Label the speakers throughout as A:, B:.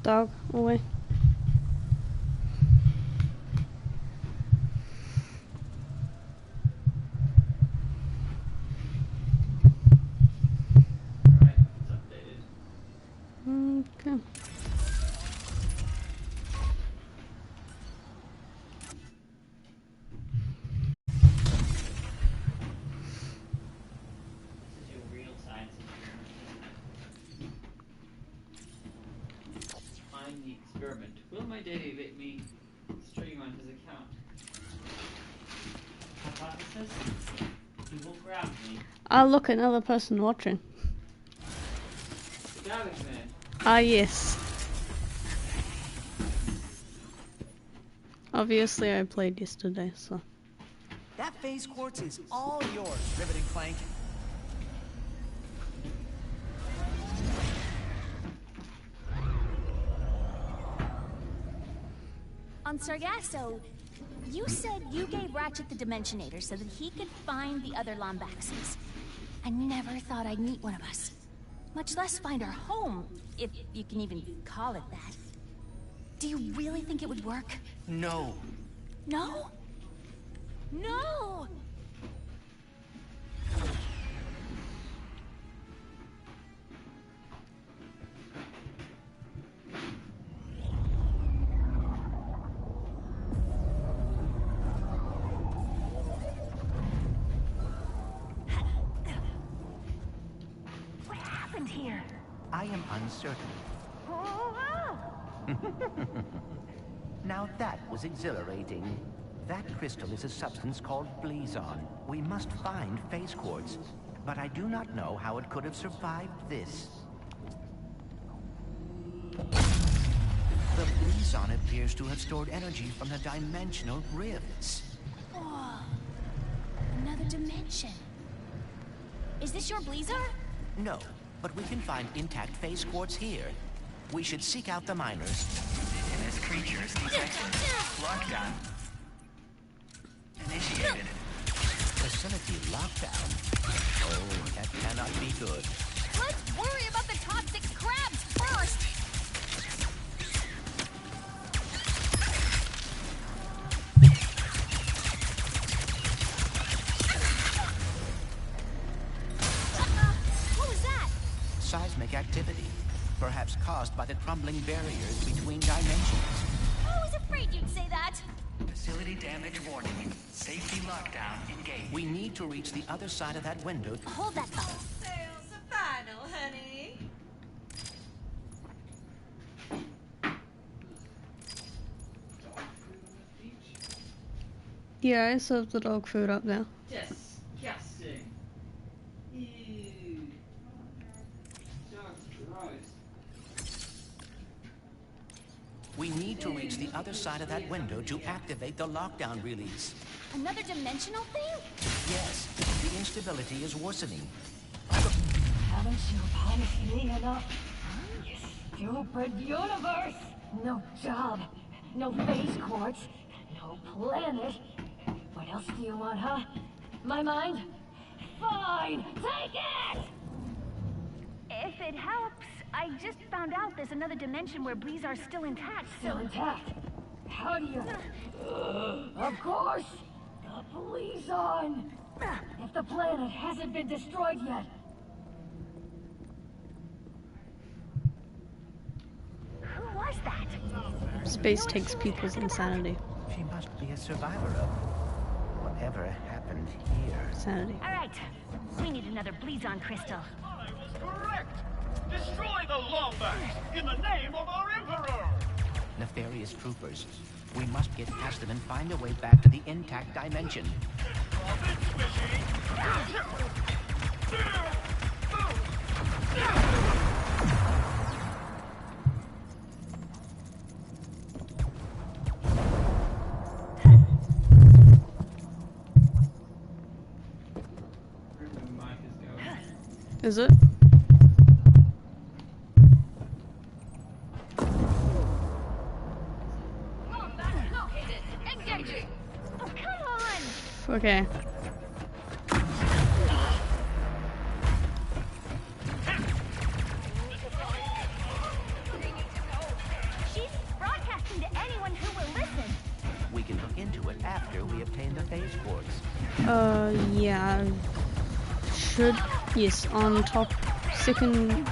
A: dog away.
B: Alright, it's updated.
A: Okay.
B: This is your real science experiment. I'm the experiment. Will my daddy let me stream on his account? Hypothesis? He will grab me.
A: Ah, look, another person watching.
B: The garbage man.
A: Ah, yes. Obviously, I played yesterday, so.
C: That phase quartz is all yours, Riveting Clank.
D: On Sargasso, you said you gave Ratchet the Dimensionator so that he could find the other Lombaxes. I never thought I'd meet one of us. Much less find our home, if you can even call it that. Do you really think it would work?
C: No.
D: No? No! What happened here?
E: I am uncertain. Now that was exhilarating. That crystal is a substance called Blizon. We must find phase quartz, but I do not know how it could have survived this. The Blizon appears to have stored energy from the dimensional rifts.
D: Whoa. Another dimension. Is this your Blizar?
E: No, but we can find intact phase quartz here. We should seek out the miners.
C: This creature is detected. Lockdown. Initiated.
E: Facility lockdown. Oh, that cannot be good.
D: Let's worry about the toxic crabs first! What was that?
E: Seismic activity, perhaps caused by the crumbling barriers between dimensions.
D: I was afraid you'd say that.
C: Facility damage warning. Safety lockdown engaged.
E: We need to reach the other side of that window.
D: Hold that thought.
F: Sales are final, honey.
A: Yeah, I served the dog food up there.
B: Disgusting. Ew. Dog's gross.
E: We need to reach the other side of that window to activate the lockdown release.
D: Another dimensional thing?
E: Yes, the instability is worsening.
G: Haven't you punished me enough? You stupid universe! No job, no phase quartz, no planet. What else do you want, huh? My mind? Fine, take it!
D: If it helps, I just found out there's another dimension where Blizar's still intact.
G: Still intact. How do you... Of course! The Blizon! If the planet hasn't been destroyed yet.
D: Who was that?
A: Space takes people's insanity.
E: She must be a survivor of whatever happened here.
A: Sanity.
D: All right, we need another Blizon crystal.
H: I was correct! Destroy the Lombax in the name of our Emperor!
E: Nefarious troopers. We must get past them and find a way back to the intact dimension.
H: Robin Squishy!
B: Where my mic is going.
A: Is it?
D: Oh, come on!
A: Okay. Yeah. Should, yes, on top, second,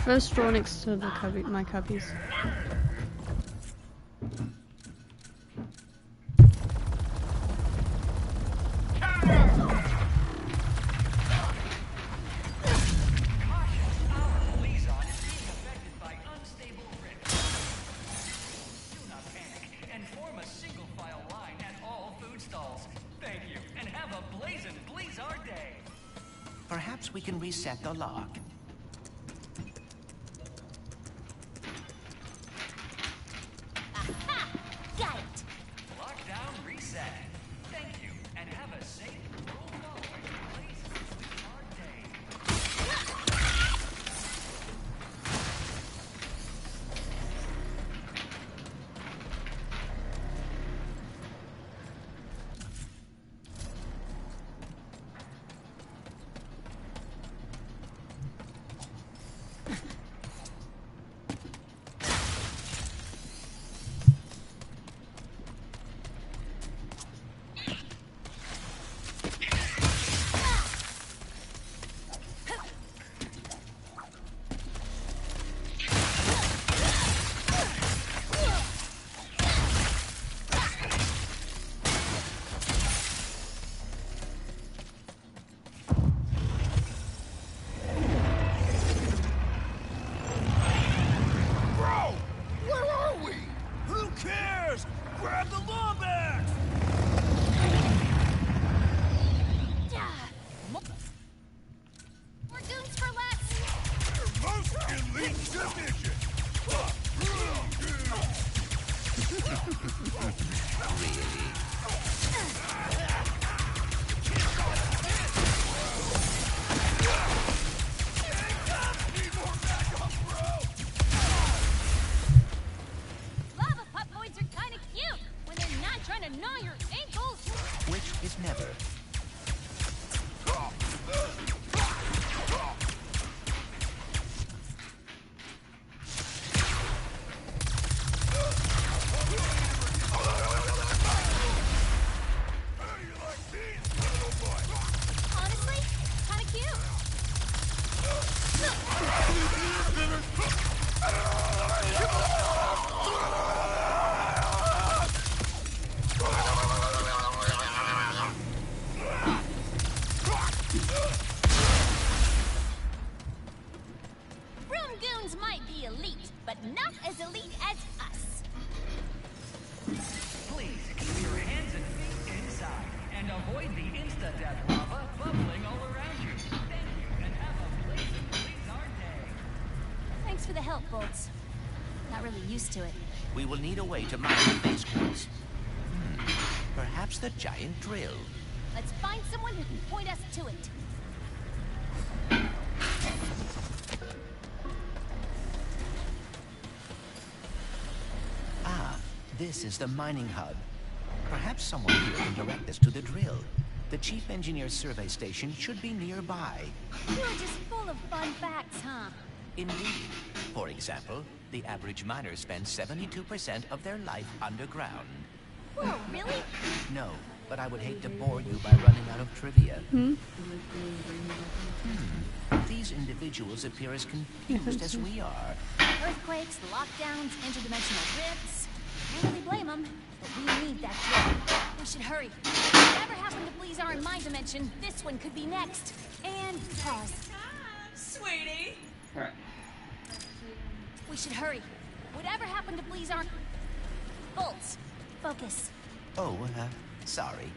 A: first draw next to the cubby, my cubbies.
E: Perhaps we can reset the lock.
D: Aha! Got it!
C: Lockdown reset. Thank you, and have a safe roll following Blazing Blizzard Day.
D: More goons for less! Lava pupboids are kinda cute when they're not trying to gnaw your ankles!
E: Which is never.
D: Honestly, kinda cute. Room goons might be elite, but not as elite as us.
C: Please keep your hands and feet inside and avoid the insta-death lava bubbling all around you. Thank you, and have a Blazing Blizzard Day.
D: Thanks for the help, Bolts. Not really used to it.
E: We will need a way to mine the base quartz. Perhaps the giant drill.
D: Let's find someone who can point us to it.
E: Ah, this is the mining hub. Perhaps someone here can direct us to the drill. The chief engineer's survey station should be nearby.
D: You're just full of fun facts, huh?
E: Indeed. For example, the average miner spends 72% of their life underground.
D: Whoa, really?
E: No, but I would hate to bore you by running out of trivia. These individuals appear as confused as we are.
D: Earthquakes, lockdowns, interdimensional rifts. Can't really blame them, but we need that drill. We should hurry. Whatever happened to Blizzard in my dimension, this one could be next. And pause.
F: Sweetie.
B: Alright.
D: We should hurry. Whatever happened to Blizzard? Bolts, focus.
E: Oh, sorry.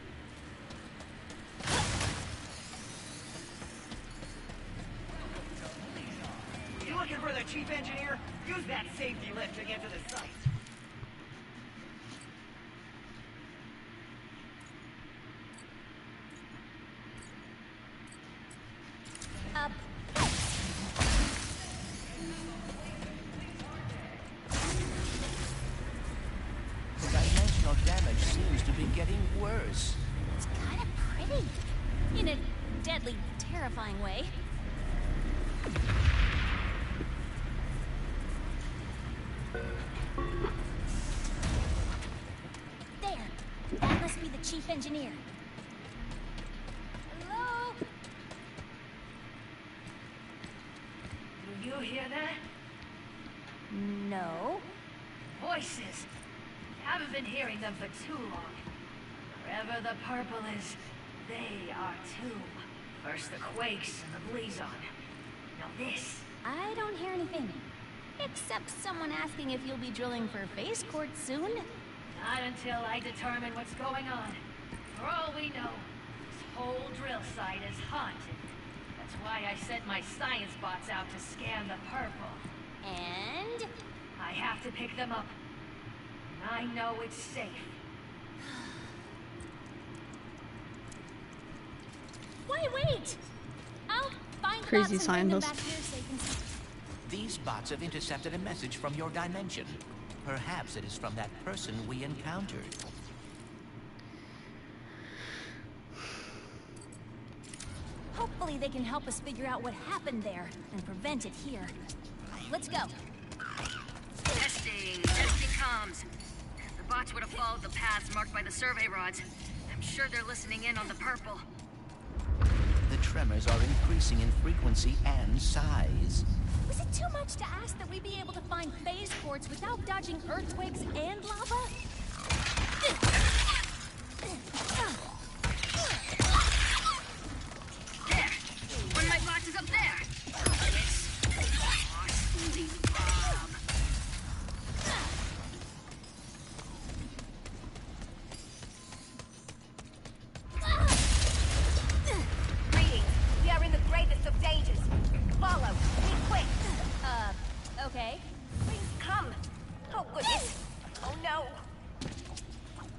I: You looking for the chief engineer? Use that safety lift to get to the site.
D: Up.
E: The dimensional damage seems to be getting worse.
D: It's kind of pretty. In a deadly, terrifying way. There. That must be the chief engineer.
G: that?
D: No.
G: Voices. Haven't been hearing them for too long. Wherever the purple is, they are too. First the quakes and the Blazon. Now this.
D: I don't hear anything. Except someone asking if you'll be drilling for phase quartz soon.
G: Not until I determine what's going on. For all we know, this whole drill site is haunted. That's why I sent my science bots out to scan the purple.
D: And?
G: I have to pick them up. And I know it's safe.
D: Wait! I'll find
A: Crazy
D: bots and bring them
A: scientist.
D: back here so you can see.
E: These bots have intercepted a message from your dimension. Perhaps it is from that person we encountered.
D: Hopefully they can help us figure out what happened there and prevent it here. Let's go.
J: Testing comms. The bots would have followed the paths marked by the survey rods. I'm sure they're listening in on the purple.
E: The tremors are increasing in frequency and size.
D: Was it too much to ask that we be able to find phase quartz without dodging earthquakes and lava?
J: There! One of my bots is up there! It's... Awesome, Bob.
K: Greetings. We are in the greatest of dangers. Follow. Be quick.
D: Okay.
K: Please come. Oh, goodness. Oh, no.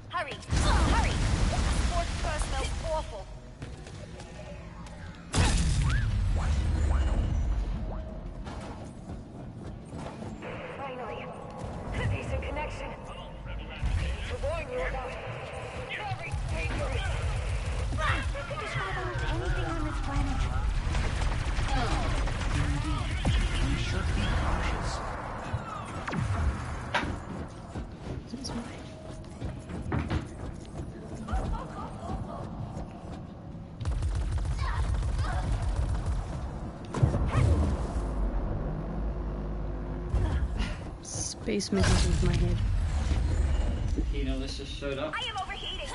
K: Hurry. Hurry. Sports car smells awful. Finally. A decent connection. To warn you about. Very dangerous.
D: You could describe almost anything on this planet.
E: We should be cautious.
A: That's right. Space missiles into my head.
B: You know, this just showed up.
K: I am overheating.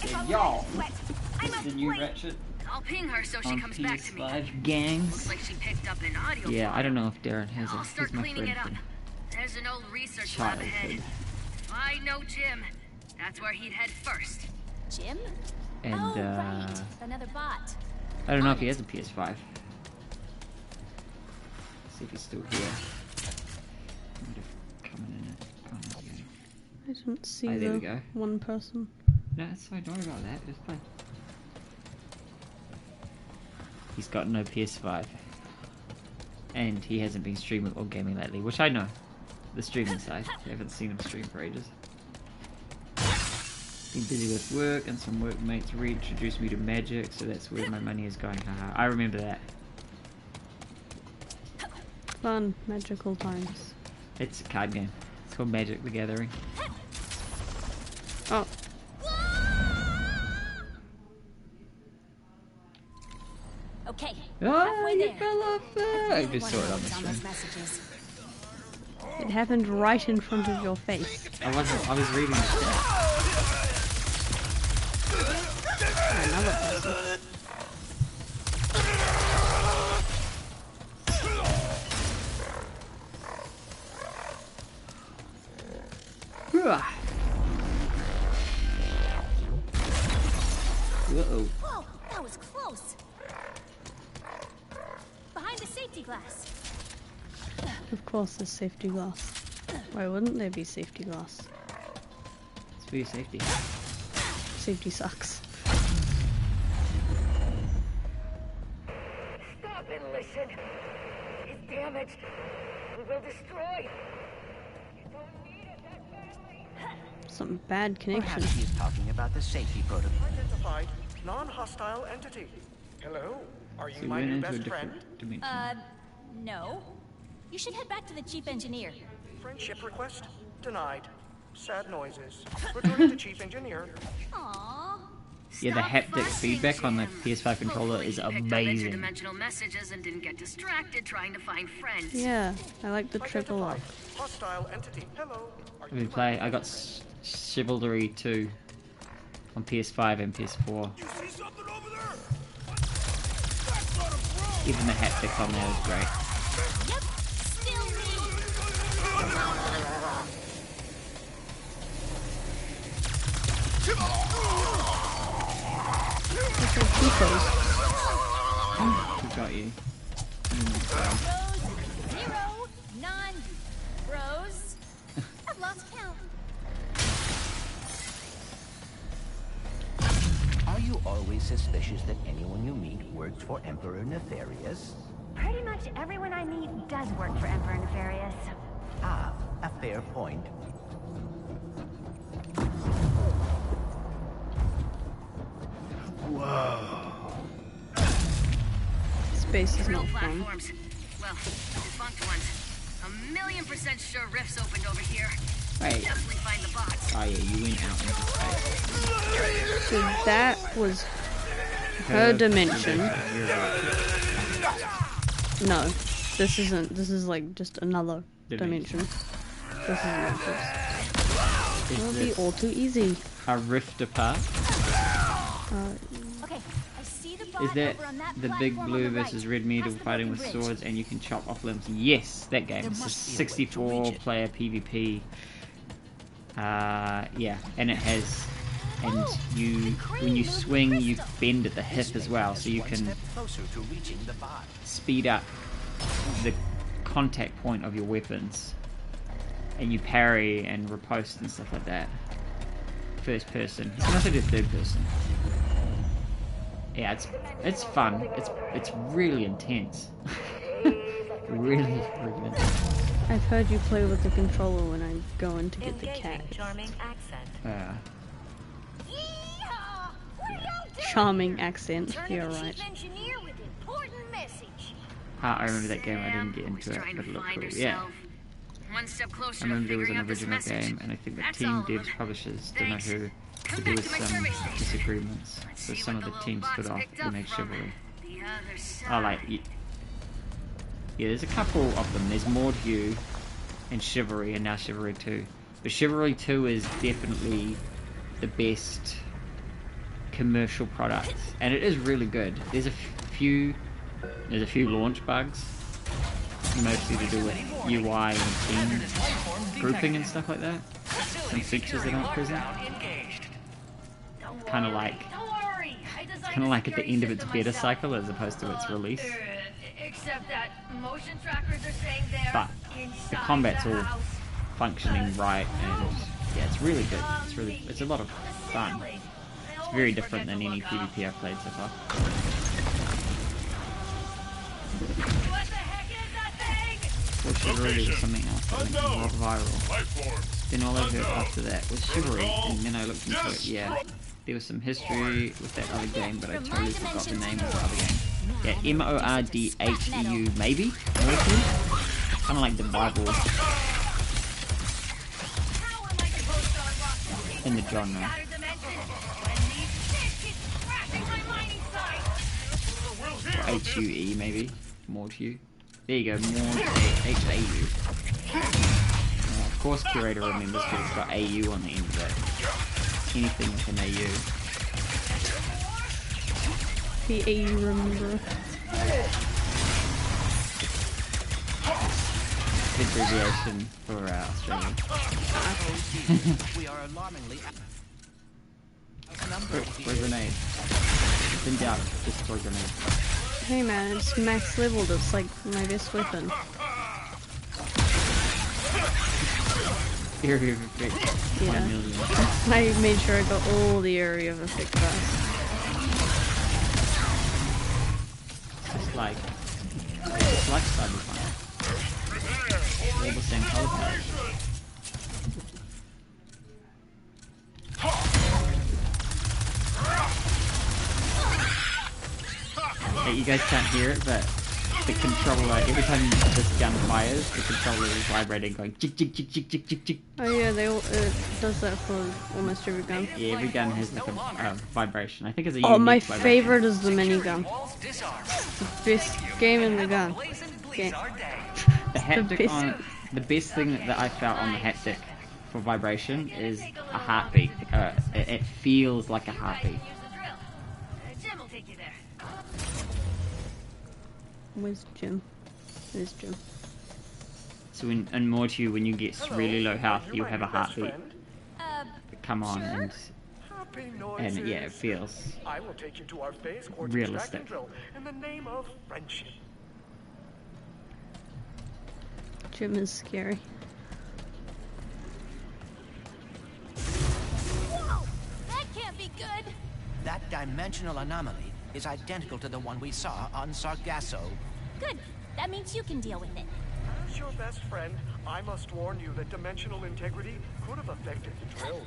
B: Yeah,
K: If
B: y'all.
K: I'm sweat, I
B: This is
K: must
B: the new
K: flee.
B: Ratchet
J: I'll ping her so she
B: on
J: comes back to me.
B: PS5 gangs.
J: Looks like she picked up an audio
B: Yeah,
J: file.
B: I don't know if Darren has
J: I'll
B: it.
J: start
B: He's my
J: cleaning
B: friend
J: it up.
B: from
J: There's an old research lab ahead.
B: childhood.
J: If I know Jim, that's where he'd head first.
D: Jim?
B: And,
D: oh, right. Another bot.
B: I don't know if he has a PS5. See if he's still here. Wonder if coming in it. Oh, no, yeah.
A: I didn't see
B: Oh, there we
A: the
B: go.
A: one person.
B: No, it's fine. Don't worry about that. Just play. He's got no PS5. And he hasn't been streaming or gaming lately, which I know. The streaming side. I haven't seen him stream for ages. Been busy with work, and some workmates reintroduced me to Magic, so that's where my money is going. Haha. I remember that.
A: Fun, magical times.
B: It's a card game. It's called Magic the Gathering.
A: Oh,
D: Okay.
B: Oh,
D: halfway
B: you
D: there.
B: fell off there! I just saw it on the
D: What's on those
B: stream.
D: messages?
A: it happened right in front of your face.
B: I was reading the chat.
A: Another person.
B: Uh-oh.
D: Whoa, that was close. Behind the safety glass.
A: Of course there's safety glass. Why wouldn't there be safety glass?
B: It's for your safety.
A: Safety sucks.
G: Stop and listen. It's damaged. We will destroy. You don't need it that badly.
A: Some bad connection.
E: Perhaps he is talking about the safety protocol.
L: Identified non-hostile entity. Hello, are
B: So
L: you
B: we
L: my
B: went
L: new
B: into a
L: best friend?
B: different dimension.
D: No. You should head back to the chief engineer.
L: Friendship request denied. Sad noises. Returning to chief engineer.
D: Aww.
B: Yeah, the
J: Stop
B: haptic
J: fussing,
B: feedback on the
J: Jim.
B: PS5 controller is
J: Hopefully you picked up
B: amazing.
J: interdimensional messages and didn't get distracted trying to find friends.
A: Yeah, I like the triple lock.
L: Hostile entity. Hello. Are
B: Let me play. I got Chivalry 2 on PS5 and PS4.
H: You see something over there?
B: Even the haptic on there is great.
D: Yep, still me.
B: Who got you?
D: Bros, 0, non-bros. I've lost count.
E: Are you always suspicious that anyone you meet works for Emperor Nefarious?
K: Pretty much everyone I meet does work for Emperor Nefarious.
E: Ah, a fair point.
H: Whoa.
A: Space is
J: Real
A: not fun.
J: platforms. Well, defunct ones. 1,000,000% sure rifts opened over here.
B: Wait.
J: Definitely find the bots.
B: Oh yeah, you went out into space.
A: So that was her dimension.
B: You're right.
A: No, this isn't. This is like just another dimension. This isn't this. It will be all too easy.
B: A rift apart.
D: Okay, I see the
B: Is
D: bot
B: that
D: over on that
B: the big
D: platform
B: blue
D: on the
B: versus
D: right,
B: red metal
D: past the
B: fighting with
D: broken bridge.
B: swords and you can chop off limbs? Yes, that game. It's a 64 player PvP. Yeah, and it has, and you, when you swing, you bend at the hip as well, so you can
E: Closer to reaching the bot.
B: speed up the contact point of your weapons, and you parry and riposte and stuff like that. First person. You can also do third person. Yeah, it's fun. It's really intense. really intense.
A: I've heard you play with the controller when I go in to get the cat.
K: Charming accent.
A: Charming accent.
K: Turn
A: You're
K: to the
A: right.
K: chief engineer with important message.
B: I remember that game. I didn't get into it,
J: Trying
B: but
J: to
B: it looked
J: find
B: cool.
J: herself.
B: Yeah.
J: One step closer
B: I remember
J: to
B: there was
J: figuring
B: an
J: out this
B: original
J: message.
B: game, and I think the
J: That's
B: team
J: all of
B: devs,
J: them.
B: publishers, don't know
J: Thanks.
B: who,
J: Come
B: there
J: back
B: was
J: to my
B: some
J: survey station.
B: disagreements.
J: Let's
B: So
J: see
B: some
J: what
B: of the
J: the
B: teams
J: little
B: split
J: bots
B: off
J: picked
B: to
J: up
B: make
J: from
B: Chivalry.
J: the other side.
B: Oh, like, yeah, there's a couple of them. There's Mordhew and Chivalry, and now Chivalry 2. But Chivalry 2 is definitely the best commercial product, and it is really good. There's a few launch bugs, mostly to do with UI and team grouping and stuff like that. Some features that aren't present. Kind of like at the end of its beta cycle as opposed to its release.
G: Except that motion trackers are saying they're
B: But the combat's all functioning right, and yeah, it's really good. It's a lot of fun. It's very different than any PvP I've played so far.
G: What the heck is that thing?
B: Well, Chivalry was something else that went more viral. Then all I heard after that was Chivalry, and then I looked into it. Yeah, there was some history with that other game, but I totally forgot the name of the other game. Yeah, Mordhew, maybe? Kind of like the Bible in the genre. Or HUE, maybe? Mordhew. There you go, H-A-U. Of course Curator remembers because it's got AU on the end of it. Anything with an AU.
A: The AU remember.
B: Abbreviation for Australia.
E: We are alarmingly
B: Throw grenade. It's in doubt, just throw grenade.
A: Hey man, it's max leveled. It's like my best weapon.
B: Area of effect.
A: Yeah.
B: 1 million.
A: I made sure I got all the area of effect first.
B: Just like Cyberpunk. All the same color palette. Hey, you guys can't hear it, but the controller, every time this gun fires, the controller is vibrating, going jick jick jick jick jick jick jick.
A: Oh yeah, it does that for almost every gun.
B: Yeah, every gun has like a vibration. I think it's a
A: Oh,
B: unique
A: my
B: vibration.
A: favorite is the minigun. The best game in the gun. Game.
B: The haptic on the best thing that I felt on the haptic for vibration is a heartbeat. It feels like a heartbeat.
J: Jim will take you there.
A: Where's Jim? There's Jim.
B: So in more to you, when you get really low health, you have a heartbeat come on, and yeah, it feels
L: I will take you to our phase court
B: realistic.
L: drill in the name of friendship.
A: Jim is scary.
D: Whoa! That can't be good!
E: That dimensional anomaly is identical to the one we saw on Sargasso.
D: Good. That means you can deal with it.
L: As your best friend, I must warn you that dimensional integrity could have affected the drill.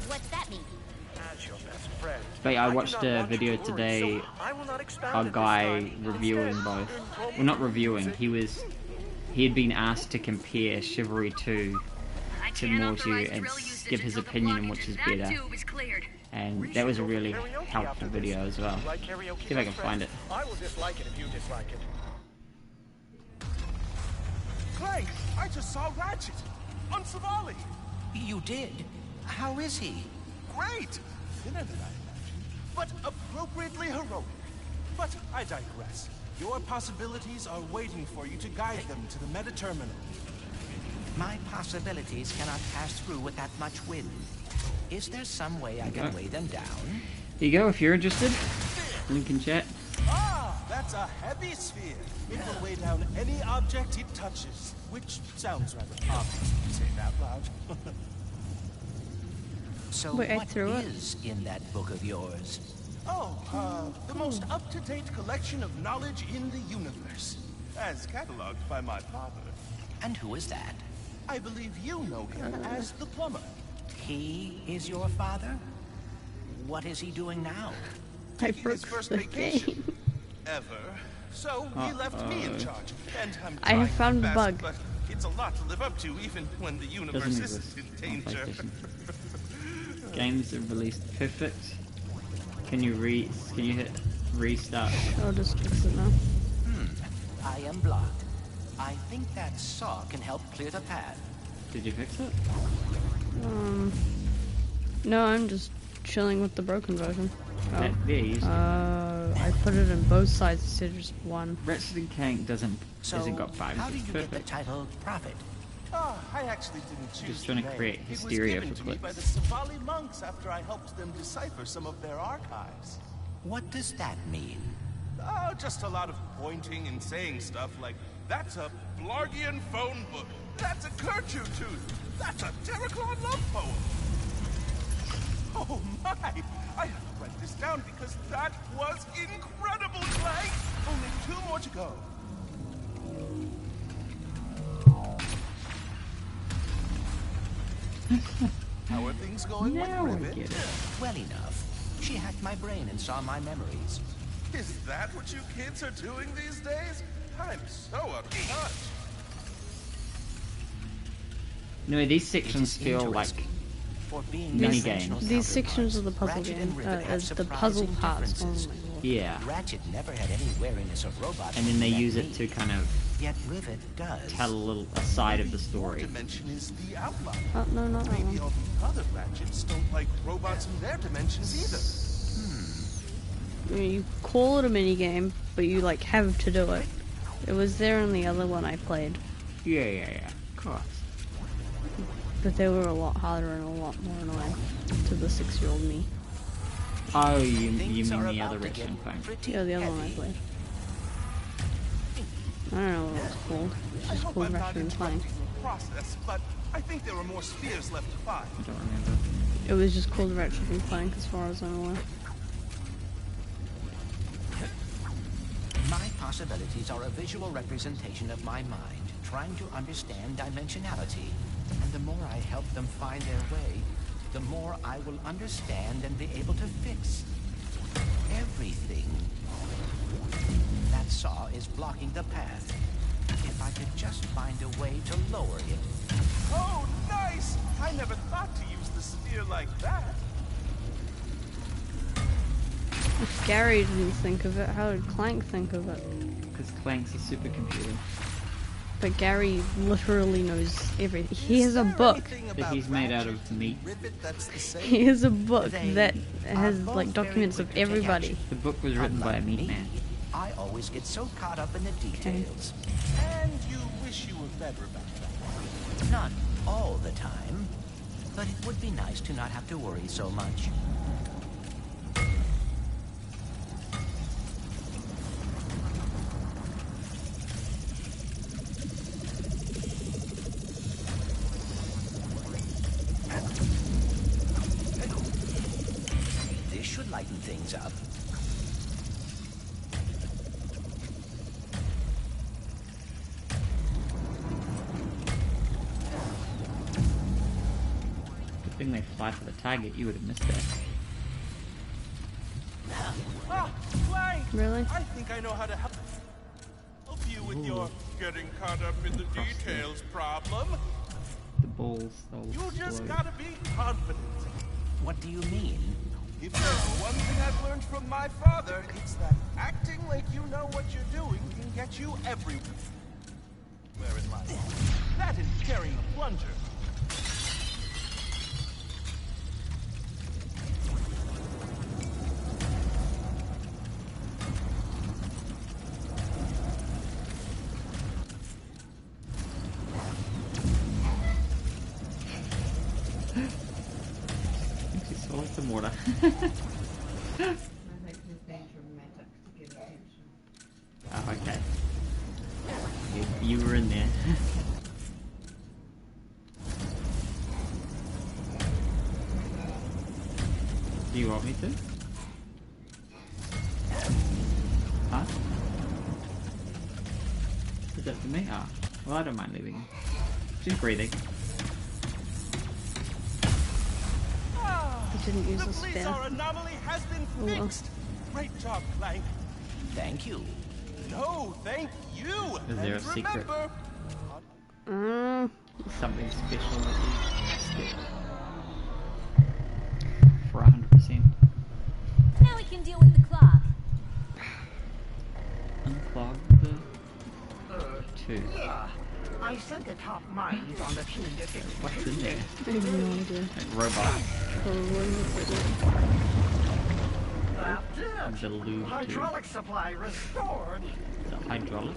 D: What's that mean?
L: As your best friend,
B: But I watched
L: do not
B: a
L: want you
B: video
L: to worry,
B: today,
L: so I will not expound
B: a
L: at this
B: guy
L: time.
B: reviewing
L: Instead,
B: both.
L: inform
B: Well, not
L: you
B: reviewing.
L: that
B: He had been asked to compare Chivalry 2 to Mortu and give his opinion on which is better. And that was a really helpful video as well.
L: Like karaoke
B: See if I can find it.
L: I will dislike it if you dislike it. Clank, I just saw Ratchet on Savali.
E: You did? How is he?
L: Great! Thinner than I imagined, but appropriately heroic. But I digress. Your possibilities are waiting for you to guide them to the meta-terminal.
E: My possibilities cannot pass through with that much wind. Is there some way I can weigh them down?
B: Here you go, if you're interested. Link in chat.
L: Ah, that's a heavy sphere. It will weigh down any object it touches, which sounds rather obvious when you say it out loud.
E: So
A: Wait, I
E: what
A: threw it.
E: is in that book of yours?
L: Oh, the most up-to-date collection of knowledge in the universe, as cataloged by my father.
E: And who is that?
L: I believe you know him as the plumber.
E: He is your father? What is he doing now?
A: I
L: Taking his
A: broke
L: first
A: the
L: vacation.
A: game.
L: Ever. So he left me in charge, and I'm
A: I have
L: trying
A: found
L: my
A: the
L: best,
A: bug.
L: but it's a lot to live up to, even when the universe
B: Doesn't
L: isn't
B: exist
L: in
B: on
L: danger.
B: PlayStation. Games are released perfect. Can you hit restart?
A: I'll just fix it now.
E: I am blocked. I think that saw can help clear the path.
B: Did you fix it?
A: No, I'm just chilling with the broken version.
B: There you go.
A: I put it in both sides instead of just one.
B: Ratchet and Clank hasn't got bugs.
E: How do
B: It's
E: you get the
B: perfect.
E: title Prophet?
L: Ah, I actually didn't choose
B: Just trying to
L: the name.
B: create
L: It was
B: hysteria
L: given
B: for
L: to me by the
B: clicks.
L: Savali monks after I helped them decipher some of their archives.
E: What does that mean?
L: Oh, just a lot of pointing and saying stuff like, that's a Blargian phone book. That's a Kerchu tooth. That's a Terraclon love poem. Oh my! I have to write this down because that was incredible, Clank! Only 2 more to go. How are things going
B: Now
L: with
B: I
L: Rivet?
B: get it.
E: Well enough. She hacked my brain and saw my memories.
L: Is that what you kids are doing these days? I'm so upset.
B: No, these sections feel like
E: For being
B: mini
E: dimensional
B: games.
A: These sections of the puzzle
E: Ratchet
A: game,
E: and Rivet have
A: as the puzzle
E: surprising
A: parts. Oh
E: differences.
A: my lord.
B: Yeah,
E: Ratchet never had any wariness of robots.
B: and then they
E: like
B: use it
E: me.
B: to kind of
E: Yet Rivet does.
B: tell a side of the
L: Your
B: story.
L: dimension is the outlier.
A: Oh, no, not that
L: Maybe
A: one.
L: all the other Ratchets don't like robots in their dimensions either.
A: I mean, you call it a mini game, but you like have to do it. It was there in the other one I played,
B: Yeah. Of course.
A: but they were a lot harder and a lot more annoying to the 6-year-old me.
B: Oh, you
E: Things
B: mean
E: are
B: the
E: about
B: other
E: to
B: Ratchet
E: get
B: and Clank?
E: pretty
A: Yeah, the other one I
E: heavy.
A: played. I don't know what it was called. It's
L: I
A: just
L: hope
A: called
L: I'm not
A: Ratchet and Clank.
L: interrupting your process, but I think there are more spheres left to find.
B: I don't remember.
A: It was just called Ratchet and Clank as far as I'm aware.
E: My possibilities are a visual representation of my mind, trying to understand dimensionality. And the more I help them find their way, the more I will understand and be able to fix everything. That saw is blocking the path. If I could just find a way to lower it.
L: Oh, nice! I never thought to use the spear like that.
A: If Gary didn't think of it, how did Clank think of it?
B: Because Clank's a supercomputer.
A: But Gary literally knows everything. He has a book.
B: That he's made out of meat.
A: He has a book that has like documents of everybody.
B: The book was written by a meat man.
E: I always get so caught up in the details.
L: And you wish you were better about that.
E: Not all the time, but it would be nice to not have to worry so much. This should lighten things up.
B: They fly for the target, you would have missed that.
L: Ah, Clank!
A: Really?
L: I think I know how to help you with your getting caught up in the details problem.
B: The balls, they'll
L: You just
B: explode.
L: gotta be confident.
E: What do you mean?
L: If there's one thing I've learned from my father, it's that acting like you know what you're doing can get you everywhere in life. That and carrying a plunger.
B: Some water. Oh, okay. You were in there. Do you want me to? Huh? Is that for me? Ah, well, I don't mind leaving. She's breathing.
A: I didn't use
L: The
A: a spear.
L: Blizar anomaly has been
A: Oh, well.
L: fixed. Great job, Clank.
E: Thank you.
L: No, thank you.
B: Is there a
L: And
B: secret?
L: remember,
B: Something special that you skip. For 100%.
D: Now we can deal with the clock.
B: Unclog the tooth.
I: Yeah, I sent the top minds on the team to fix
B: What's in there?
A: I have no idea.
B: Like robot.
I: That's
B: The lube tube.
I: hydraulic supply restored.
B: The hydraulic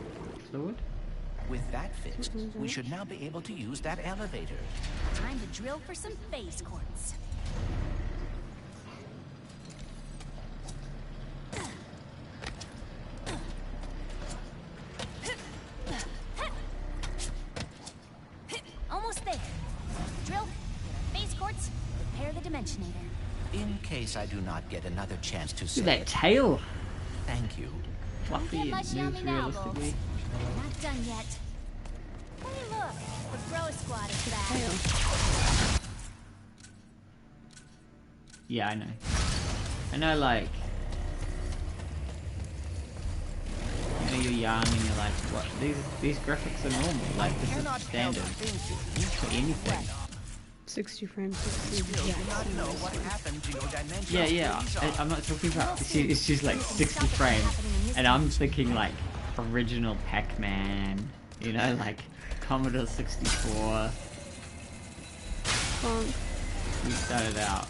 B: fluid?
E: With that fixed, we should now be able to use that elevator.
D: Time to drill for some phase quartz. Almost there. Drill, get our phase quartz, repair the Dimensionator.
E: In case I do not get another chance to
B: Look
E: say
B: at that
E: it.
B: tail!
E: Thank you.
B: Fluffy
D: Get
B: and
D: much
B: moves
D: yummy now,
B: realistically.
D: Bolts. Not done yet. Hey, look, the Bro Squad is back.
A: Tail.
B: Yeah, I know. I know, like... You know, you're young and you're like, what? These graphics are normal. Like, this is standard for anything.
A: 60 frames. 60.
E: Still do not know what happened to your dimension.
B: Yeah. I'm not talking about... She's like 60 frames. And I'm thinking like original Pac-Man. You know, like Commodore 64. We started out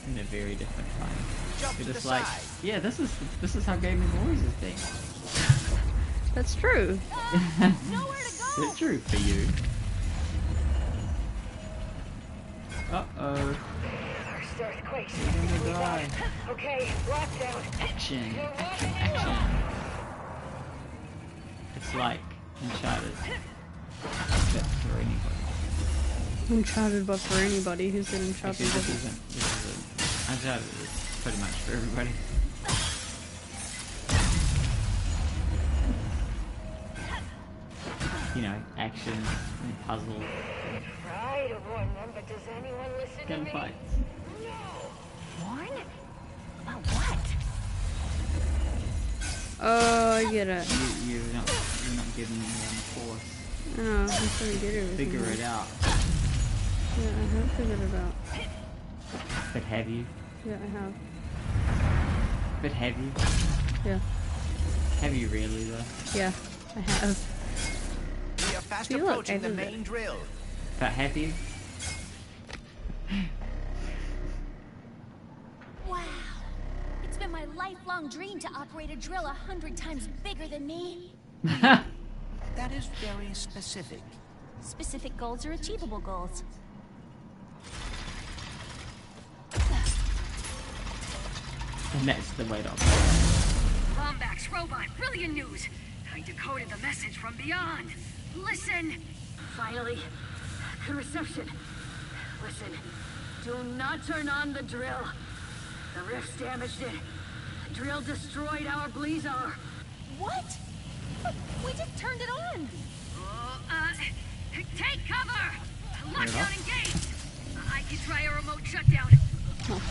B: in a very different time. We're just like, yeah, this is how gaming always has been.
A: That's true.
B: It's true for you. Uh-oh.
G: First earthquakes.
B: You're gonna die.
G: Okay, lockdown.
B: Action. Action. It's like Uncharted. But for anybody.
A: Uncharted, but for anybody who's in Uncharted.
B: Actually, this isn't Uncharted is pretty much for everybody. You know, action and puzzle.
G: Try to warn them, but does anyone listen to me?
B: Gunfights.
G: Warn? About what?
A: Oh, I get it.
B: You're not giving me one force.
A: Oh, I'm trying to get everything.
B: Figure it out.
A: Yeah, I have figured it out.
B: But have you?
A: Yeah, I have.
B: But have you?
A: Yeah.
B: Have you really though?
A: Yeah, I have.
E: We are fast
A: See, look,
E: approaching the
A: I did
E: main drill.
B: But have you?
D: Wow. It's been my lifelong dream to operate a drill 100 times bigger than me.
E: That is very specific.
D: Specific goals are achievable goals.
B: And that's the way to operate.
J: Lombax robot, brilliant news. I decoded the message from beyond. Listen.
G: Finally, good reception. Listen, do not turn on the drill. The rift's damaged it. The drill destroyed our Blizar.
D: What? But we just turned it on.
J: Take cover. Lockdown engaged. I can try a remote shutdown. Oh,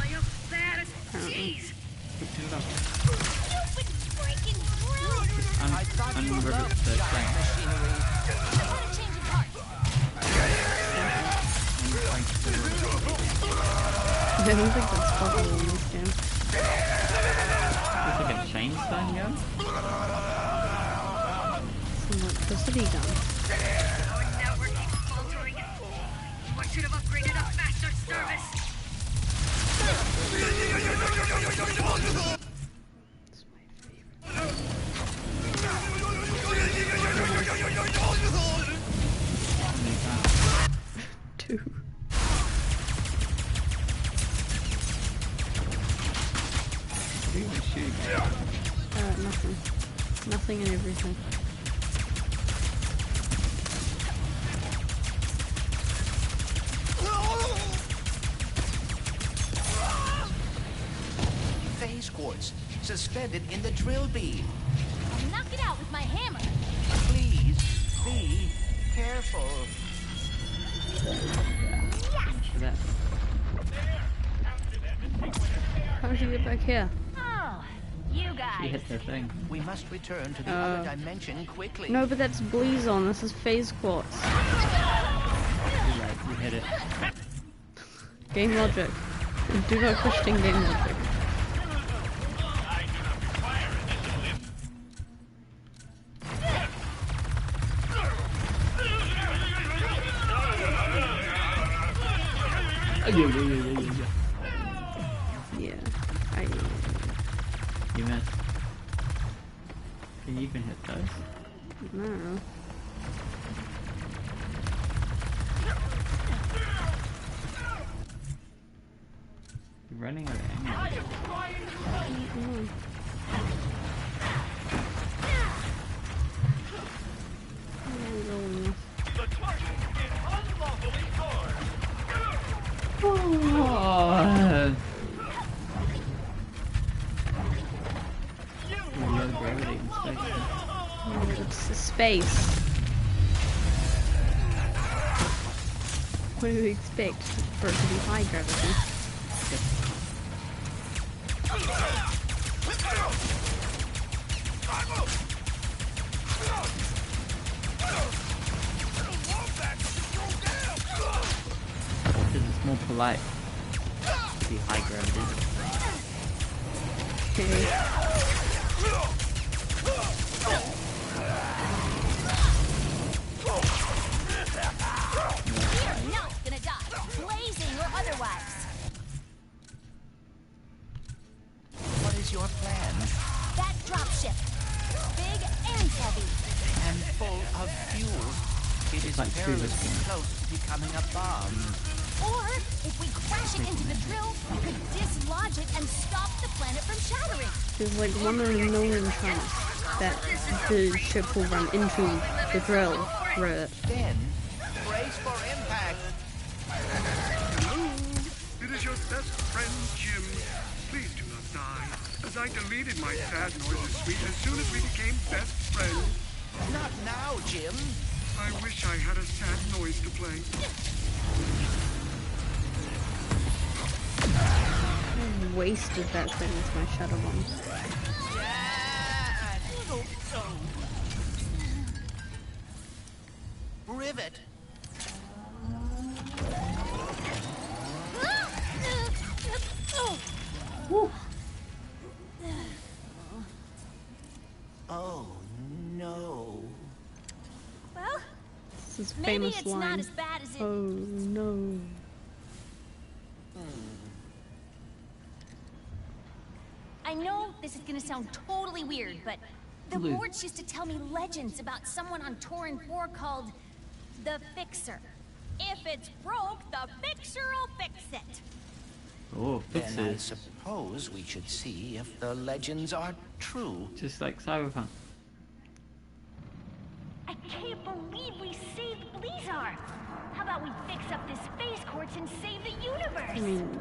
J: you bad as cheese.
D: Stupid freaking drill.
E: I thought you
B: unrivet
E: loved
B: the
E: giant
B: crank.
E: machinery.
D: I want to change its heart.
A: I don't think that's possible in this game.
B: Looks like a chainstone gun?
A: Some electricity gun.
J: Our network keeps faltering. I should have upgraded a faster service.
A: Two. Nothing. Nothing and everything.
E: Phase quartz suspended in the drill beam.
D: I'll knock it out with my hammer.
E: Please be careful.
B: For that.
A: How did you get back here?
D: Oh, you
B: She
D: guys.
B: hit the thing.
E: We must return to the other dimension quickly.
A: No, but that's Blizon. This is phase quartz.
B: Too late, you hit it.
A: Game logic. Do not question game logic. Yeah,
B: You missed. Can you even hit those?
A: no.
B: You're running out of ammo.
H: The target is unlawfully armed.
B: Oh. Low gravity in space.
A: It's space. What do you expect for it to be high gravity?
B: Because it's more polite to be high gravity.
A: Okay.
D: We're not gonna die, blazing or otherwise.
E: What is your plan?
D: That dropship, big and heavy.
E: And full of fuel. It is
B: Like
E: perilously
B: Tuba's
E: close to becoming a bomb.
D: Or if we crash it into the drill, we could dislodge it and stop the planet from shattering.
A: There's like 1 in a million chance that the ship will run into the drill through it.
E: Then, brace for impact.
M: Hello, it is your best friend, Jim. Please do not die, as I deleted my sad noises suite as soon as we became best friends.
E: Not now, Jim.
M: I wish I had a sad noise to play.
A: I wasted that thing with my shadow bombs.
E: rivet. Oh, no.
D: Well,
A: This is
D: maybe
A: famous
D: it's
A: line.
D: not as bad as it...
A: Oh no.
D: I know this is gonna sound totally weird, but the boards used to tell me legends about someone on Torrin 4 called the Fixer. If it's broke, the Fixer'll fix it.
B: Oh,
E: Then I
B: fixes.
E: suppose we should see if the legends are true.
B: Just like Cyberpunk.
D: I can't believe we saved Blizzard. How about we fix up this space quartz and save the universe?
A: I mean,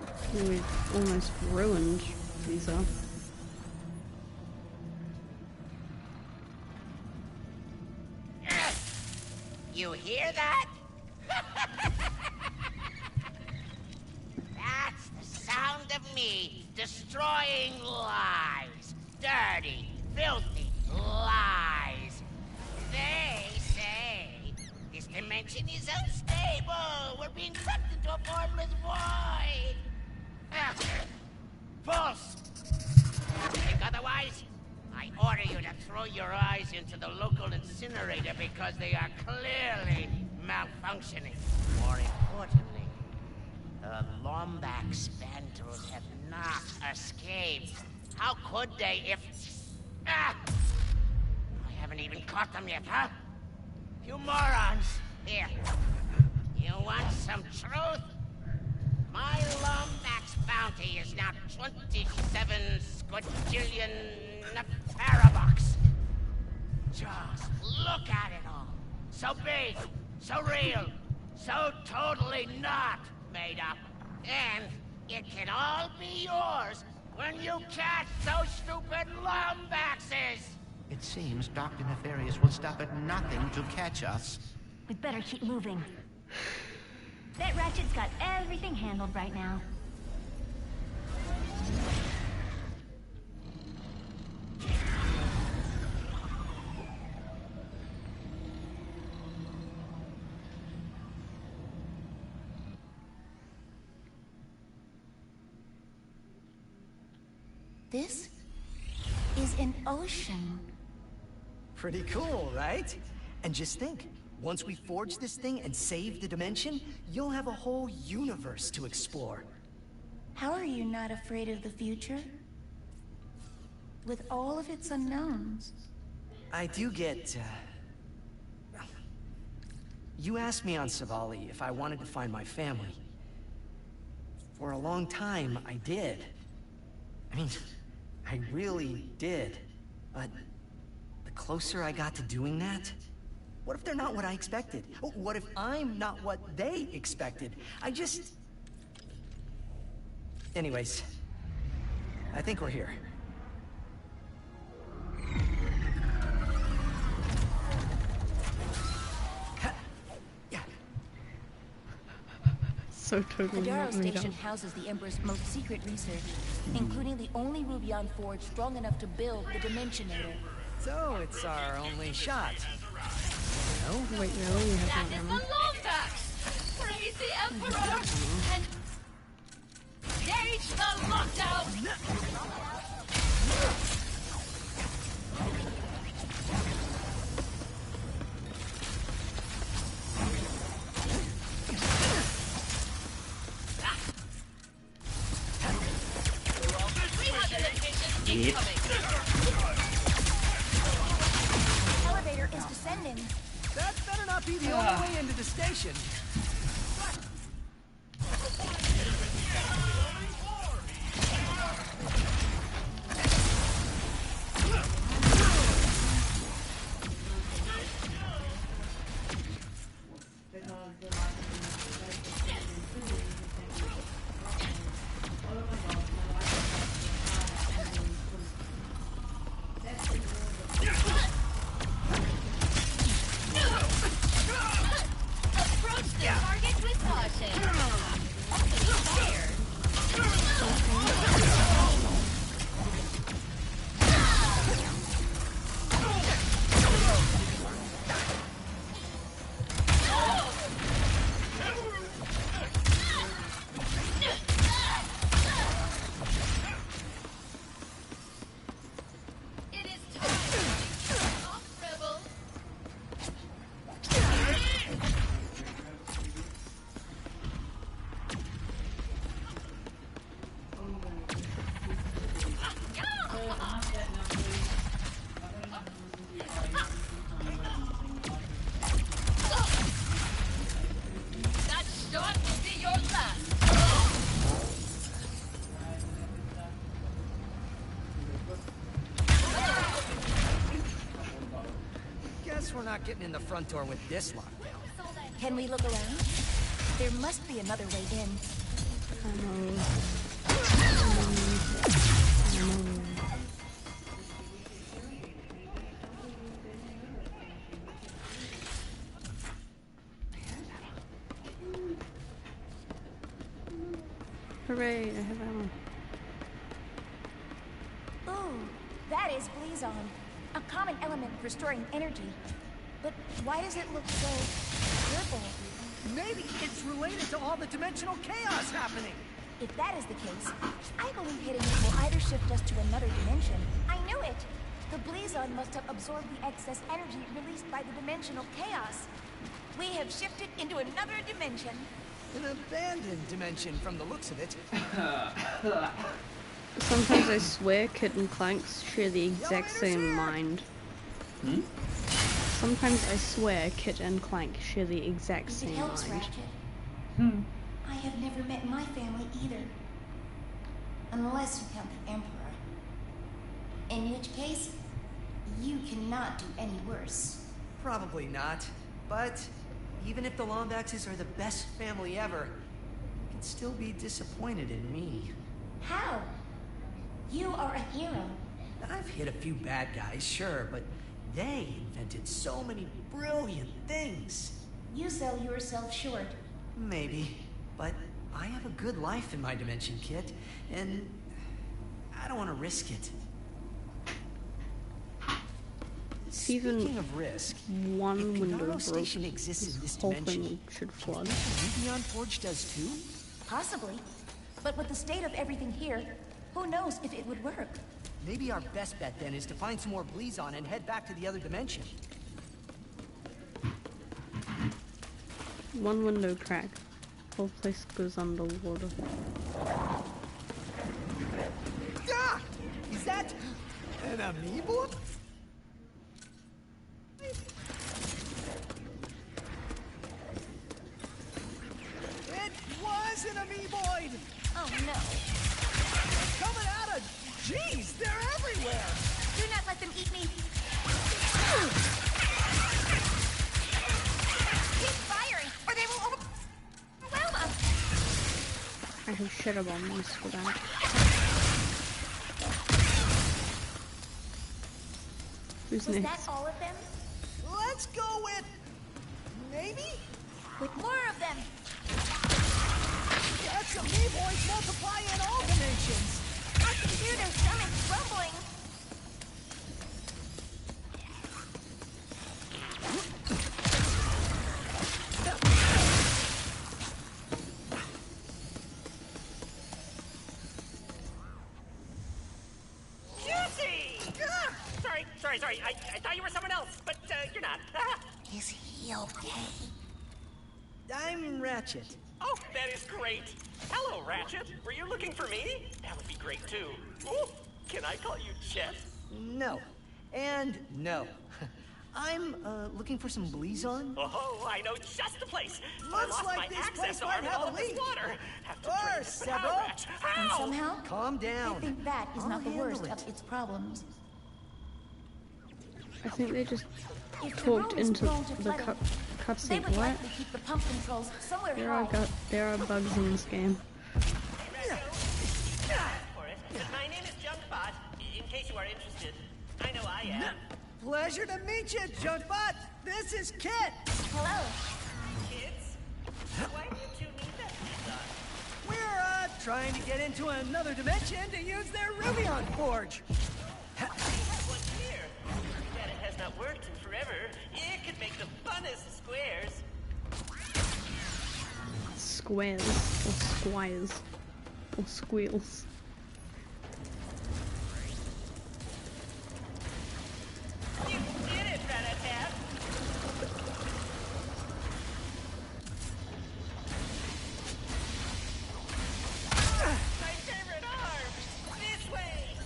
A: we've almost ruined Lisa.
N: You hear that? That's the sound of me destroying lies. Dirty, filthy lies. They say this dimension is unstable. We're being sucked into a formless void. False. Think otherwise? I order you to throw your eyes into the local incinerator because they are clearly malfunctioning. More importantly, the Lombax Spandrels have not escaped. How could they if... I haven't even caught them yet, huh? You morons! Here. You want some truth? My Lombax bounty is now 27 squadrillion parabucks. Just look at it all. So big, so real, so totally not made up. And it can all be yours when you catch those stupid Lombaxes!
E: It seems Dr. Nefarious will stop at nothing to catch us.
D: We'd better keep moving. Bet Ratchet's got everything handled right now. This is an ocean.
I: Pretty cool, right? And just think, once we forge this thing and save the dimension, you'll have a whole universe to explore.
O: How are you not afraid of the future? With all of its unknowns.
I: I do get, You asked me on Savali if I wanted to find my family. For a long time, I did. I mean, I really did. But the closer I got to doing that, what if they're not what I expected? What if I'm not what they expected? Anyways, I think we're here.
A: So totally
D: The Darrow
A: not made
D: Station
A: up.
D: houses the Emperor's most secret research, including the only Rubion forge strong enough to build the Dimensionator.
I: So it's our only shot. No?
A: Wait, no, we have
F: That
A: no
F: is the
A: armor.
F: Lombax! Praise the Emperor! And... Gauge the lockdown! We have the location incoming!
D: Elevator is descending.
I: That better not be the only way into the station.
F: Approach the
I: Guess we're not getting in the front door with this lockdown.
D: Can we look around? There must be another way in.
A: Hooray, I have ammo.
D: Ooh, that is Blizon. A common element for storing energy. But why does it look so purple?
I: Maybe it's related to all the dimensional chaos happening.
D: If that is the case, I believe hitting it will either shift us to another dimension. I knew it! The Blizon must have absorbed the excess energy released by the dimensional chaos. We have shifted into another dimension.
I: An abandoned dimension from the looks of it.
A: Sometimes I swear Kit and Clank share the exact same mind.
B: Hmm?
A: Sometimes I swear Kit and Clank share the exact
O: If it
A: same
O: helps,
A: mind.
O: Ratchet. I have never met my family either. Unless you count the Emperor. In which case, you cannot do any worse.
I: Probably not. But even if the Lombaxes are the best family ever, you can still be disappointed in me.
O: How? You are a hero.
I: I've hit a few bad guys, sure, but they invented so many brilliant things.
O: You sell yourself short.
I: Maybe, but I have a good life in my dimension, Kit, and I don't want to risk it.
A: Even
I: Speaking of risk,
A: one
I: if the
A: window
I: Nano
A: broke,
I: station exists in this
A: whole
I: dimension,
A: thing should flood.
I: Rubion Forge does too?
D: Possibly. But with the state of everything here, who knows if it would work?
I: Maybe our best bet then is to find some more Blizon and head back to the other dimension.
A: One window crack. Whole place goes underwater.
I: Ah! Is that an amoeba? It was an amoeboid!
D: Oh no.
I: Coming out of... Jeez, they're everywhere!
D: Do not let them eat me. Keep firing, or they will overwhelm us.
A: I have shadow bombs for that. Who's
D: Was
A: next?
D: that all of them?
I: Let's go with... maybe?
D: With more of them.
I: That's amoeboids multiply in all dimensions!
D: I can hear their stomachs rumbling.
N: Sorry. I thought you were someone else, but you're not.
O: Is he okay?
I: I'm Ratchet.
P: Oh, that is great. Hello, Ratchet. Were you looking for me? That would be great, too. Ooh, can I call you Chet?
I: No. And no. I'm, looking for some Blizon.
P: Oh, I know just the place. I
I: Looks
P: lost
I: like
P: my
I: this
P: access
I: place might
P: arm in
I: have
P: all
I: a
P: of this
I: leak.
P: water. Have to
I: Or
P: drain it, but how,
I: several.
P: Ratch?
O: And
P: How?
O: somehow,
I: Calm down.
O: I think that is
I: I'll
O: not the worst
I: handle
O: of
I: it.
O: its problems.
A: I think they just
D: If the
A: talked
D: room is
A: into
D: prone to
A: the
D: flooding, they
A: cutscene.
D: would
A: What?
D: likely keep the pump controls somewhere high.
A: There are bugs in this game.
P: For it. My name is Junkbot, in case you are interested. I know I am.
I: Pleasure to meet you, Junkbot. This is Kit.
D: Hello.
P: Kids? Why do you two need that Blizon?
I: We're, trying to get into another dimension to use their Rubion Forge.
P: We have one here. Too bad it has not worked in forever. It could make the funnest squares.
A: Squares or squires or squeals.
P: You did it, Ratchet. My favorite arm! This way!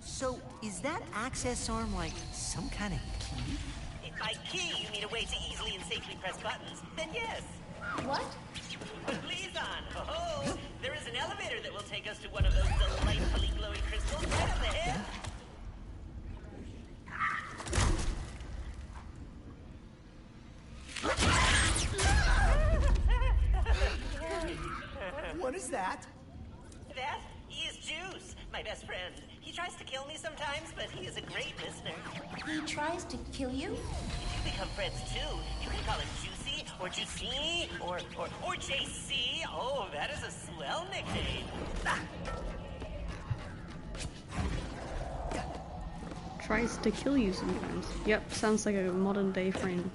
I: So, is that access arm like some kind of key?
P: If by key you need a way to easily and safely press buttons, then yes.
D: What?
P: Blizon! Oh, there is an elevator that will take us us to one of those delightfully glowing crystals right on the head?
I: What is that?
P: That? He is Juice, my best friend. He tries to kill me sometimes, but he is a great listener.
O: He tries to kill you?
P: If you become friends too, you can call him Juicy, or Juicy, or JC. Oh, that is a swell nickname.
A: Tries to kill you sometimes. Yep, sounds like a modern day friend.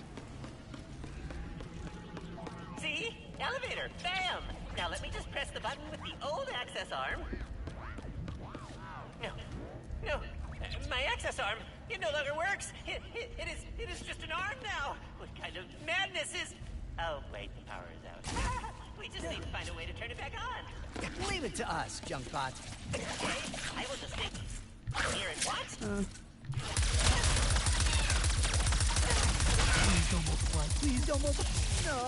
P: See? Elevator! Bam! Now let me just press the button with the old access arm. No. My access arm, it no longer works. It is just an arm now. What kind of madness is... Oh, wait, the power is out. We just need to find a way to turn it back on.
I: Leave it to us, Junkbot.
P: Okay, I will just stay here and watch.
I: Please don't multiply. Please don't multiply. No!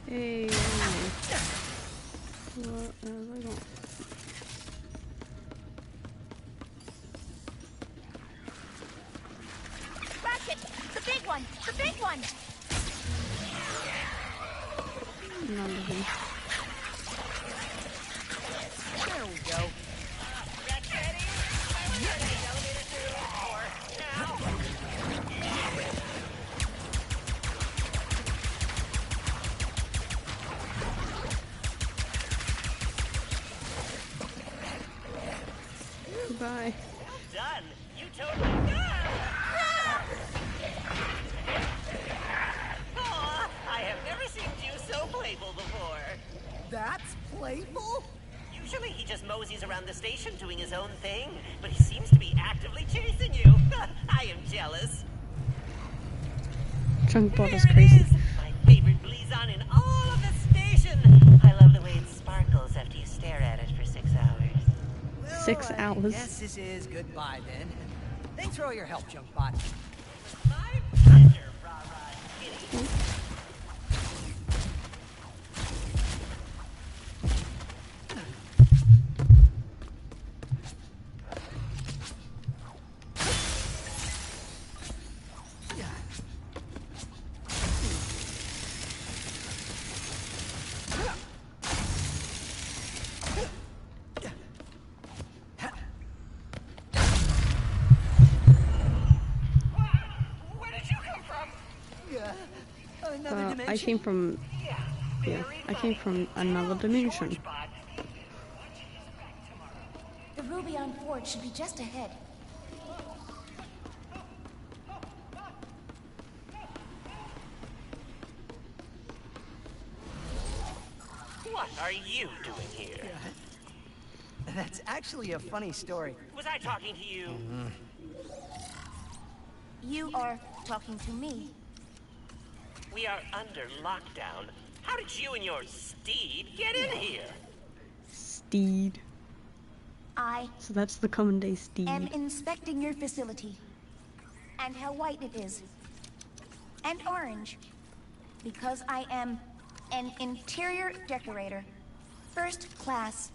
A: Hey, what have I got?
D: Ratchet! The big one! The big one!
A: None of them.
I: There we go.
A: Goodbye.
P: Well done. You totally... Aw, I have never seen you so playful before.
I: That's playful?
P: Usually he just moseys around the station doing his own thing, but he seems to be actively chasing you. I am jealous.
A: Chunkbot is crazy.
P: My favorite blazon in all of the station. I love the way it sparkles after you stare at it for 6 hours.
I: Well,
A: 6 hours.
I: Yes, this is goodbye then. Thanks for all your help, Junkbot.
P: My pleasure, Rah-Rah Kitty.
A: I came from... Yeah, I came from another dimension.
O: The Rubion Forge should be just ahead.
P: What are you doing here?
I: That's actually a funny story.
P: Was I talking to you?
O: You are talking to me.
P: We are under lockdown. How did you and your steed get in here?
A: Steed. So that's the common day steed.
O: Am inspecting your facility. And how white it is. And orange. Because I am an interior decorator. First class.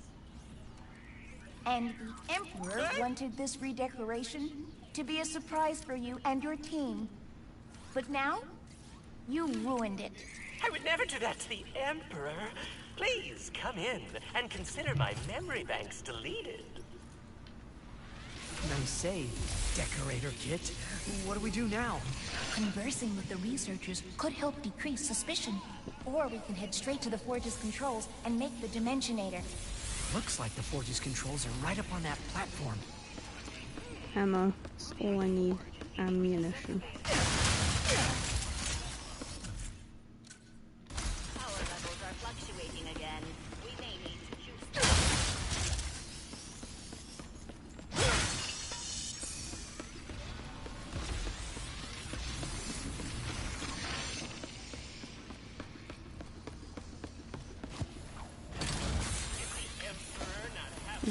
O: And the Emperor wanted this redecoration to be a surprise for you and your team. But now, you ruined it.
P: I would never do that to the Emperor. Please, come in and consider my memory banks deleted.
I: Nice save, Decorator Kit. What do we do now?
O: Conversing with the researchers could help decrease suspicion. Or we can head straight to the Forge's controls and make the Dimensionator.
I: Looks like the Forge's controls are right up on that platform.
A: Ammo. That's all I need. Ammunition.
K: Power levels are fluctuating again. We may need to juice them.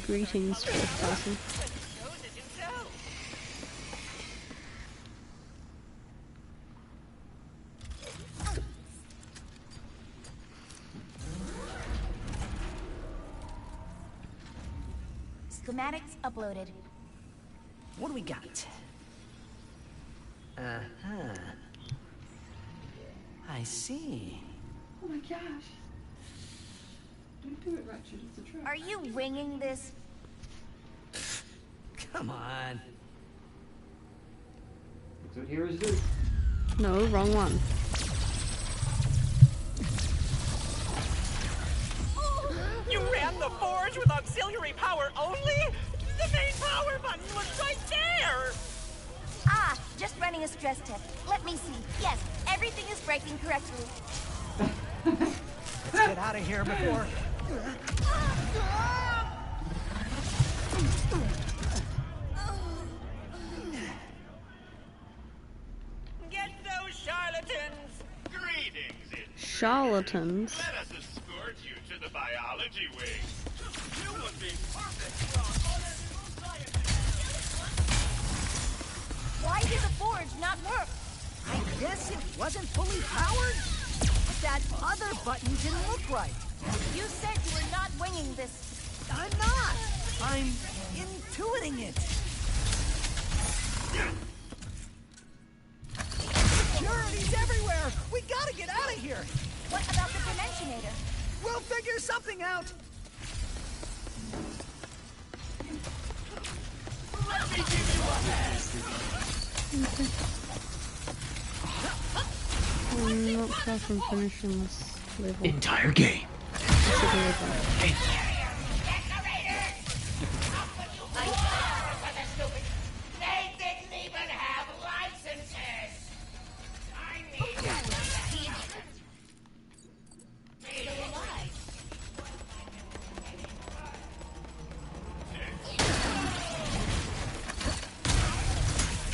A: Greetings, first person.
D: Schematics uploaded.
I: What do we got? Uh-huh. I see.
F: Oh my gosh. Don't do it, Ratchet. It's a trap.
D: Are you winging this?
I: Come on.
B: That's what heroes do.
A: No, wrong one.
P: You ran the forge with auxiliary power only? The main power button was right there!
D: Ah, just running a stress test. Let me see. Yes, everything is breaking correctly.
I: Let's get out of here before...
P: Get those charlatans!
H: Greetings,
A: Charlatans.
H: Let us escort you to the biology wing. You would be perfect.
D: Why did the forge not work?
I: I guess it wasn't fully powered? But that other button didn't look right.
D: You said you were not winging this.
I: I'm not. I'm intuiting it. Security's everywhere. We gotta get out of here.
D: What about the Dimensionator?
I: We'll figure something out.
H: Let me give you a hand.
A: I'm not far from finishing this level.
E: Entire game.
N: They didn't even have licenses. I need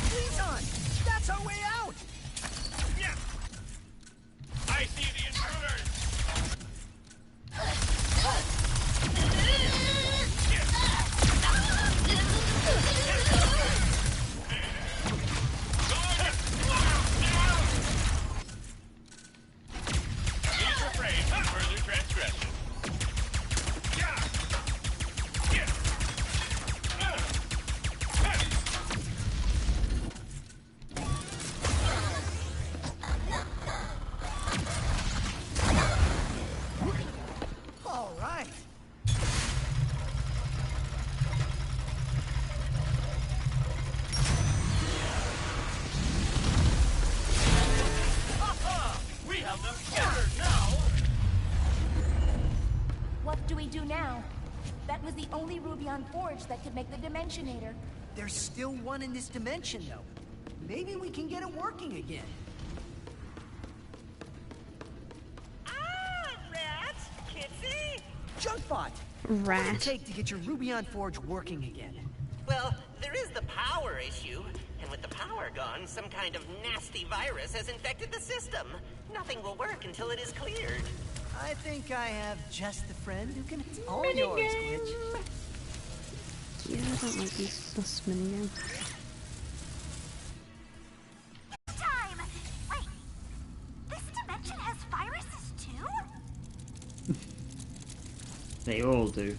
I: Please on. That's our way out.
H: Yeah. I see the intruders. Please refrain from further transgression.
I: All right.
H: We have them scattered now.
D: What do we do now? That was the only Rubion forge that could make the Dimensionator.
I: There's still one in this dimension, though. Maybe we can get it working again.
P: Ah, rats! Kitsy!
I: Junkbot! What would
A: Rat.
I: it take to get your Rubion Forge working again?
P: Well, there is the power issue. And with the power gone, some kind of nasty virus has infected the system. Nothing will work until it is cleared.
I: I think I have just the friend who can... All yours, Glitch.
A: Yeah, I don't like this minigame.
D: Time! Wait! This dimension has viruses too?
B: They all do.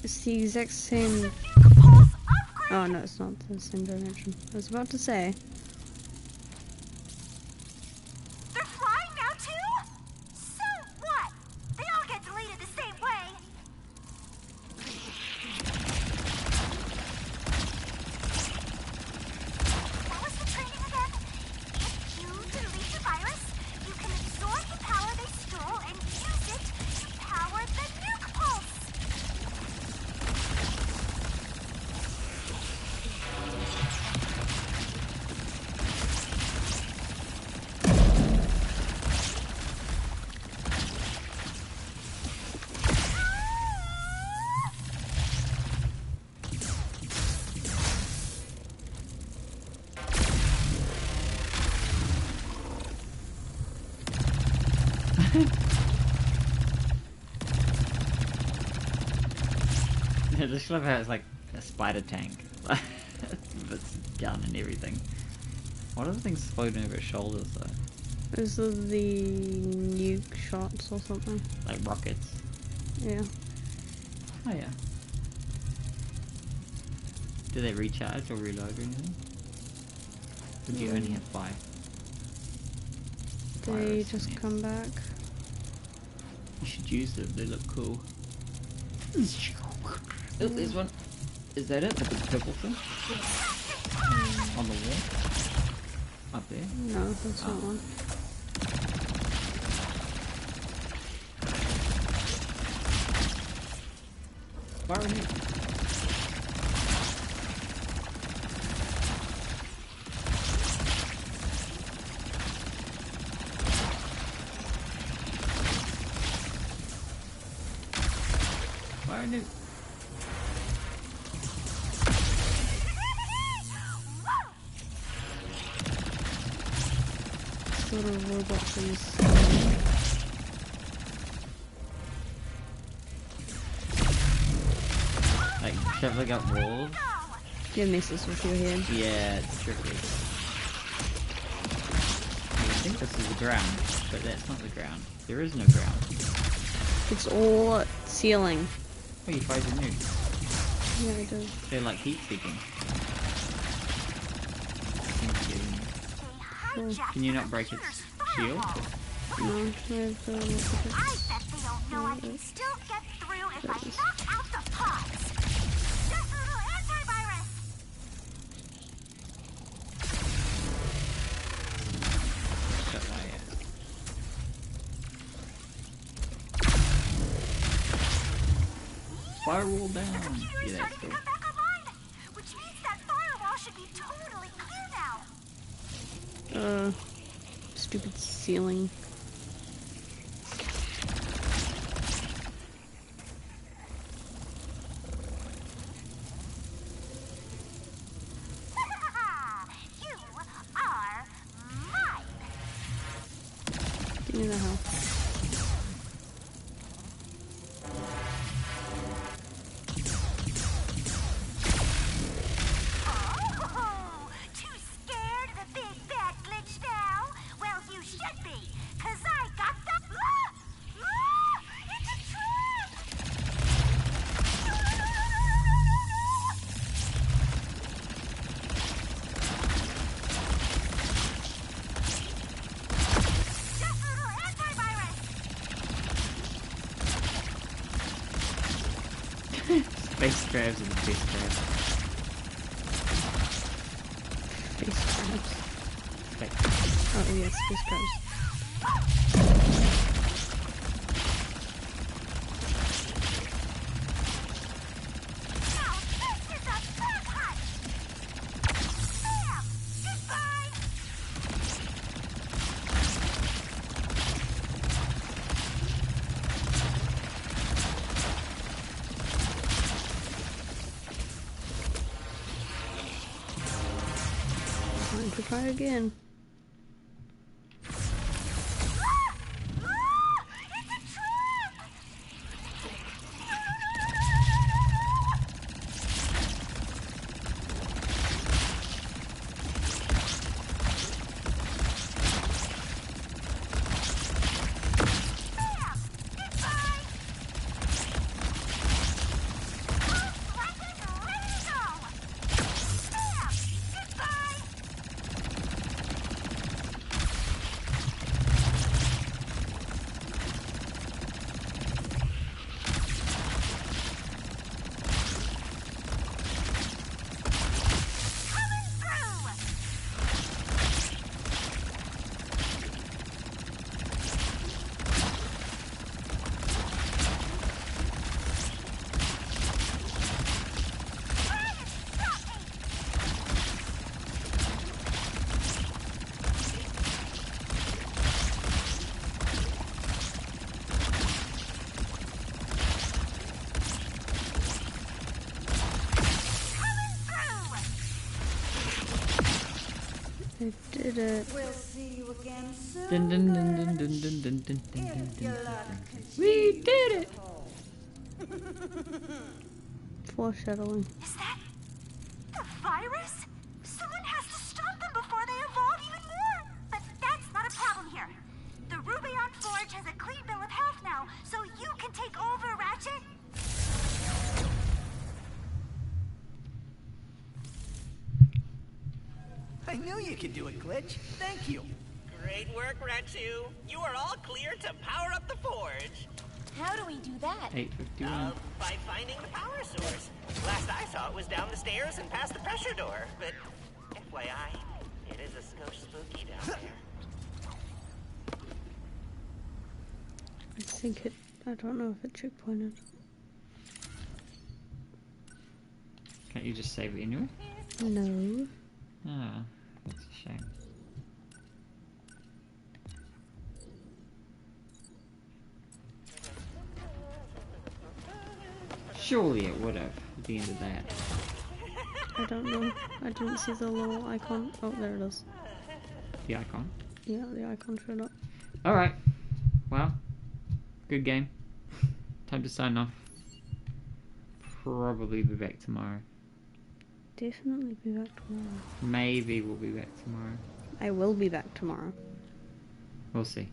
A: It's the exact same... Oh no, it's not the same dimension. I was about to say.
D: They're flying now too? So what? They all get deleted the same way. What was the training again? If you delete the virus, you can absorb the power they stole and use it to power the nuke pulse.
B: just love how it's like a spider tank. With its gun and everything. What are the things floating over its shoulders though?
A: Those are the nuke shots or something.
B: Like rockets.
A: Yeah.
B: Oh yeah. Do they recharge or reload or anything? Or do you only have 5?
A: They just come back.
B: You should use them, they look cool. Oh, there's one. Is that it? The big purple thing? On the wall? Up there?
A: No, that's not one.
B: Fire in here. Fire in here.
A: Sort of robot things.
B: Like traveling up walls?
A: It messes with your head.
B: Yeah, it's tricky. I think this is the ground, but that's not the ground. There is no ground.
A: It's all ceiling.
B: Oh, you fired your nukes.
A: Yeah, it does.
B: They're like heat seeking. Can you not break its shield?
A: No, I have to look at it.
J: I bet they don't know I can still get through if I knock out the pods. Just a little antivirus.
B: Shut my ass. Firewall down. Yeah, that's cool.
J: Come back online, which means that firewall should be totally clear now.
A: Stupid ceiling.
J: You are mine.
A: Give me the hell.
J: Oh, too scared of the big bad glitch now? Well, you should be, 'cause I got the... It's a trap! Just a little antivirus!
B: Space crabs are the best crabs.
A: Space crabs.
B: Space.
A: Oh yes, space crabs.
J: Now this is a bug hunt! Bam! Goodbye!
A: Time to try again. I did it.
F: We'll see you again soon.
B: Dun dun dun dun dun dun dun dun dun
F: If your
B: dun
F: luck
B: dun. We did it!
A: Foreshadowing.
J: Is that the virus? Someone has to stop them before they evolve even more. But that's not a problem here. The Rubion Forge has a clean bill of health now, so you can take over, Ratchet.
I: I knew you could do it, Glitch. Thank you.
P: Great work, Ratchet. You are all clear to power up the forge.
O: How do we do that?
B: 851.
P: By finding the power source. Last I saw it was down the stairs and past the pressure door. But FYI, it is a skosh spooky down there.
A: I think it. I don't know if it checkpointed.
B: Can't you just save it anyway?
A: No.
B: Ah, that's a shame. Surely it would have at the end of that.
A: I don't know. I didn't see the little icon. Oh, there it is.
B: The icon.
A: Yeah, the icon showed up.
B: Alright. Well, good game. Time to sign off. Probably be back tomorrow.
A: Definitely be back tomorrow.
B: Maybe we'll be back tomorrow.
A: I will be back tomorrow.
B: We'll see.